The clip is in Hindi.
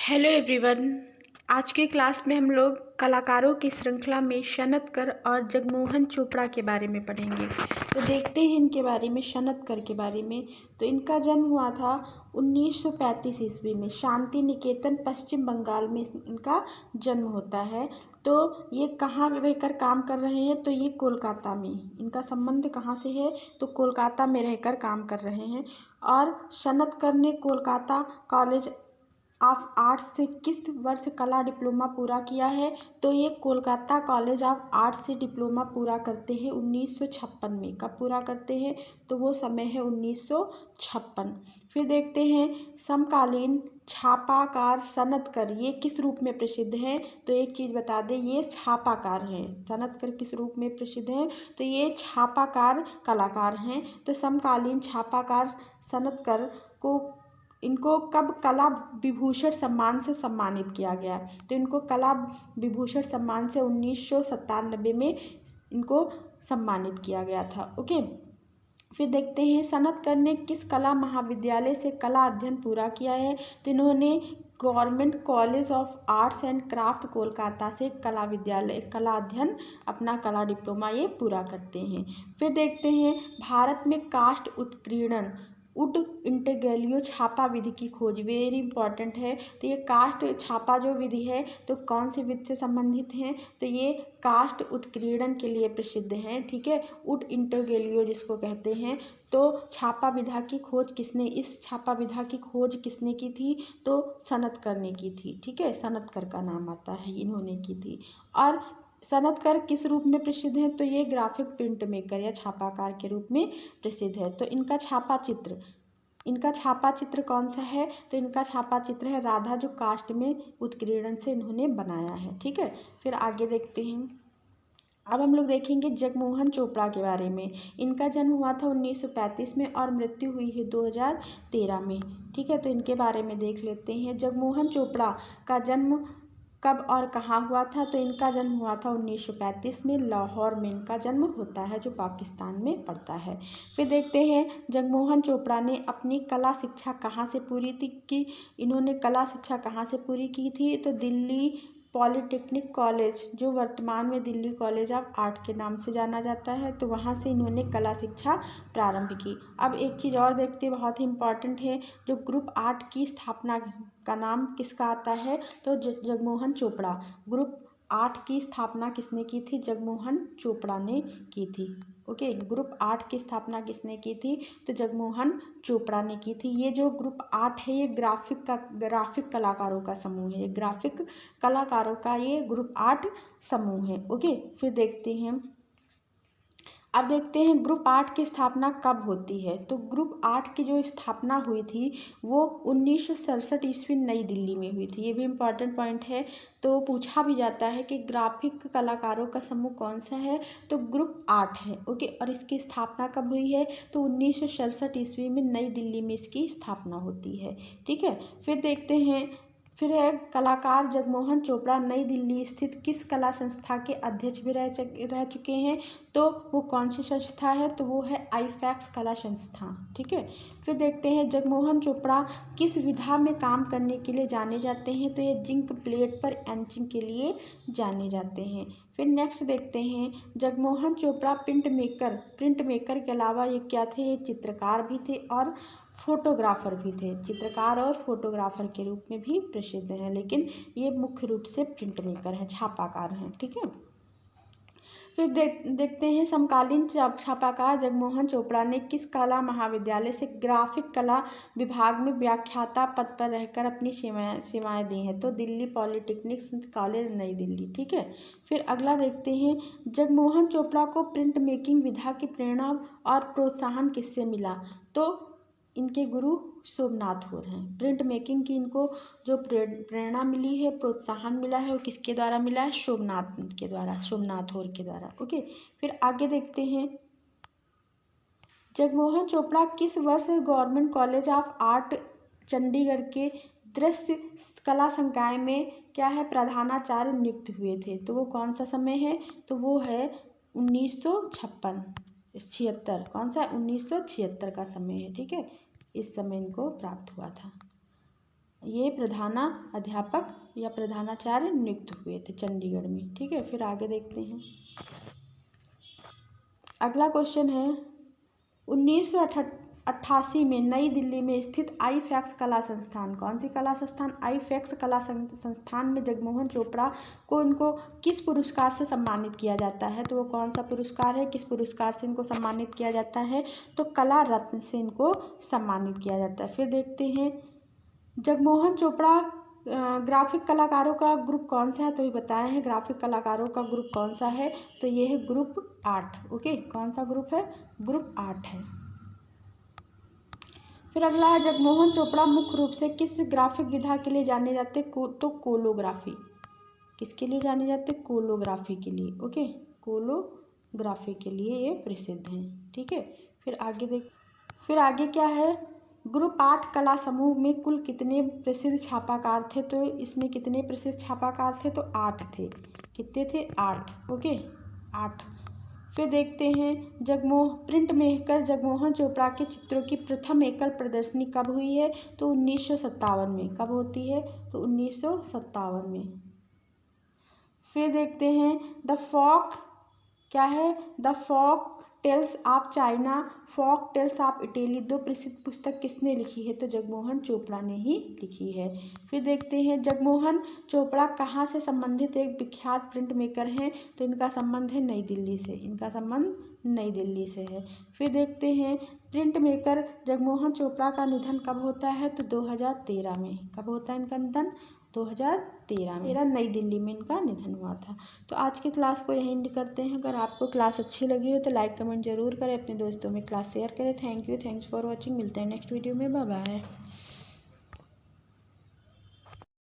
Hello everyone. आज के क्लास में हम लोग कलाकारों की श्रृंखला में सनतकर और जगमोहन चोपड़ा के बारे में पढ़ेंगे। तो देखते हैं इनके बारे में, सनतकर के बारे में। तो इनका जन्म हुआ था 1935 ईस्वी में, शांति निकेतन पश्चिम बंगाल में इनका जन्म होता है। तो ये कहाँ रहकर काम कर रहे हैं? तो ये कोलकाता में, इनका संबंध कहाँ से है? तो कोलकाता में रहकर काम कर रहे हैं। और सनतकर ने कोलकाता कॉलेज ऑफ आर्ट्स से किस वर्ष कला डिप्लोमा पूरा किया है? तो ये कोलकाता कॉलेज ऑफ आर्ट्स से डिप्लोमा पूरा करते हैं 1956 में। कब पूरा करते हैं? तो वो समय है 1956। फिर देखते हैं समकालीन छापाकार सनतकर ये किस रूप में प्रसिद्ध हैं? तो एक चीज़ बता दें, ये छापाकार हैं। सनतकर किस रूप में प्रसिद्ध हैं? तो ये छापाकार कलाकार हैं। तो समकालीन छापाकार सनतकर को इनको कब कला विभूषण सम्मान से सम्मानित किया गया? तो इनको कला विभूषण सम्मान से 1997 में इनको सम्मानित किया गया था। ओके, फिर देखते हैं सनतकर ने किस कला महाविद्यालय से कला अध्ययन पूरा किया है? तो इन्होंने government college of arts and craft Kolkata से कला अध्ययन, अपना कला डिप्लोमा ये पूरा करते हैं। फिर देखते हैं भारत में कास्ट उत्कीर्णन उड इंटेग्रेलियो छापा विधि की खोज, वेरी इंपॉर्टेंट है। तो ये कास्ट छापा जो विधि है, तो कौन सी विधि से संबंधित हैं? तो ये कास्ट उत्कीर्णन के लिए प्रसिद्ध हैं। ठीक है, उड इंटेग्रेलियो जिसको कहते हैं। तो छापा विधा की खोज किसने, इस छापा विधा की खोज किसने की थी? तो सनतकर ने की थी। ठीक है, सनतकर का नाम आता है, इन्होंने की थी। और सनतकर किस रूप में प्रसिद्ध हैं? तो ये ग्राफिक प्रिंट मेकर या छापाकार के रूप में प्रसिद्ध है। तो इनका छापा चित्र कौन सा है? तो इनका छापा चित्र है राधा, जो कास्ट में उत्कीर्णन से इन्होंने बनाया है। ठीक है, फिर आगे देखते हैं। अब हम लोग देखेंगे जगमोहन चोपड़ा के बारे में। इनका जन्म हुआ था 1935 में और मृत्यु हुई है 2013 में। ठीक है, तो इनके बारे में देख लेते हैं। जगमोहन चोपड़ा का जन्म कब और कहाँ हुआ था? तो इनका जन्म हुआ था 1935 में, लाहौर में इनका जन्म होता है, जो पाकिस्तान में पड़ता है। फिर देखते हैं जगमोहन चोपड़ा ने अपनी कला शिक्षा कहाँ से पूरी की? इन्होंने कला शिक्षा कहाँ से पूरी की थी? तो दिल्ली पॉलिटेक्निक कॉलेज, जो वर्तमान में दिल्ली कॉलेज ऑफ आर्ट के नाम से जाना जाता है, तो वहाँ से इन्होंने कला शिक्षा प्रारंभ की। अब एक चीज़ और देखते हैं, बहुत ही इम्पॉर्टेंट है, जो ग्रुप आर्ट की स्थापना का नाम किसका आता है? तो जगमोहन चोपड़ा। ग्रुप आर्ट की स्थापना किसने की थी? जगमोहन चोपड़ा ने की थी। ओके, ग्रुप आर्ट की स्थापना किसने की थी? तो जगमोहन चोपड़ा ने की थी। ये जो ग्रुप आर्ट है, ये ग्राफिक कलाकारों का समूह है। ये ग्राफिक कलाकारों का ये ग्रुप आर्ट समूह है। ओके, फिर देखते हैं। अब देखते हैं ग्रुप आर्ट की स्थापना कब होती है? तो ग्रुप आर्ट की जो स्थापना हुई थी वो 1967 ईस्वी नई दिल्ली में हुई थी। ये भी इम्पॉर्टेंट पॉइंट है। तो पूछा भी जाता है कि ग्राफिक कलाकारों का समूह कौन सा है? तो ग्रुप आर्ट है। ओके, और इसकी स्थापना कब हुई है? तो 1967 ईस्वी में नई दिल्ली में इसकी स्थापना होती है। ठीक है, फिर देखते हैं। फिर है कलाकार जगमोहन चोपड़ा नई दिल्ली स्थित किस कला संस्था के अध्यक्ष भी रह चुके हैं? तो वो कौन सी संस्था है? तो वो है आईफैक्स कला संस्था। ठीक है, फिर देखते हैं जगमोहन चोपड़ा किस विधा में काम करने के लिए जाने जाते हैं? तो ये जिंक प्लेट पर एंचिंग के लिए जाने जाते हैं। फिर नेक्स्ट देखते हैं, जगमोहन चोपड़ा प्रिंट मेकर के अलावा ये क्या थे? ये चित्रकार भी थे और फोटोग्राफर भी थे। चित्रकार और फोटोग्राफर के रूप में भी प्रसिद्ध हैं, लेकिन ये मुख्य रूप से प्रिंट मेकर हैं, छापाकार हैं। ठीक है, फिर देखते हैं समकालीन छापाकार जगमोहन चोपड़ा ने किस कला महाविद्यालय से ग्राफिक कला विभाग में व्याख्याता पद पर रहकर अपनी सेवाएं दी हैं? तो दिल्ली पॉलिटेक्निक कॉलेज नई दिल्ली। ठीक है, फिर अगला देखते हैं, जगमोहन चोपड़ा को प्रिंट मेकिंग विधा की प्रेरणा और प्रोत्साहन किससे मिला? तो इनके गुरु सोमनाथ होर हैं। प्रिंट मेकिंग की इनको जो प्रेरणा मिली है, प्रोत्साहन मिला है, वो किसके द्वारा मिला है? सोमनाथ होर के द्वारा। ओके, फिर आगे देखते हैं, जगमोहन चोपड़ा किस वर्ष government college of art Chandigarh के दृश्य कला संकाय में क्या है, प्रधानाचार्य नियुक्त हुए थे? तो वो कौन सा समय है? तो वो है 1976। कौन सा? 1976 का समय है। ठीक है, इस समय इनको प्राप्त हुआ था। ये प्रधानाध्यापक या प्रधानाचार्य नियुक्त हुए थे चंडीगढ़ में। ठीक है, फिर आगे देखते हैं। अगला क्वेश्चन है 1988 में नई दिल्ली में स्थित आईफैक्स कला संस्थान, कौन सी कला संस्थान, आईफैक्स कला संस्थान में जगमोहन चोपड़ा को इनको किस पुरस्कार से सम्मानित किया जाता है? तो वो कौन सा पुरस्कार है, किस पुरस्कार से इनको सम्मानित किया जाता है? तो कला रत्न से इनको सम्मानित किया जाता है। फिर देखते हैं जगमोहन चोपड़ा ग्राफिक कलाकारों का ग्रुप कौन सा है? तो ये बताए हैं ग्राफिक कलाकारों का ग्रुप कौन सा है, तो ये है ग्रुप 8। ओके, कौन सा ग्रुप है? ग्रुप 8 है। फिर अगला है जगमोहन चोपड़ा मुख्य रूप से किस ग्राफिक विधा के लिए जाने जाते? तो कोलोग्राफी। किसके लिए जाने जाते? कोलोग्राफी के लिए। ओके, कोलोग्राफी के लिए ये प्रसिद्ध हैं। ठीक है, फिर आगे क्या है? ग्रुप 8 कला समूह में कुल कितने प्रसिद्ध छापाकार थे? तो इसमें कितने प्रसिद्ध छापाकार थे? तो 8 थे। कितने थे? 8। ओके, 8। फिर देखते हैं प्रिंट मेकर जगमोहन चोपड़ा के चित्रों की प्रथम एकल प्रदर्शनी कब हुई है? तो 1957 में। कब होती है? तो 1957 में। फिर देखते हैं द फोक क्या है? The folk tales of China, folk tales of Italy, दो प्रसिद्ध पुस्तक किसने लिखी है? तो जगमोहन चोपड़ा ने ही लिखी है। फिर देखते हैं जगमोहन चोपड़ा कहाँ से संबंधित एक विख्यात प्रिंट मेकर हैं? तो इनका संबंध है नई दिल्ली से। इनका संबंध नई दिल्ली से है। फिर देखते हैं प्रिंट मेकर जगमोहन चोपड़ा का निधन कब होता है? तो 2013 में। कब होता है इनका निधन? 2013 में। नई दिल्ली में इनका निधन हुआ था। तो आज की क्लास को यहीं एंड करते हैं। अगर आपको क्लास अच्छी लगी हो तो लाइक कमेंट जरूर करें, अपने दोस्तों में क्लास शेयर करें। Thank you, thanks for watching. मिलते हैं नेक्स्ट वीडियो में। Bye bye.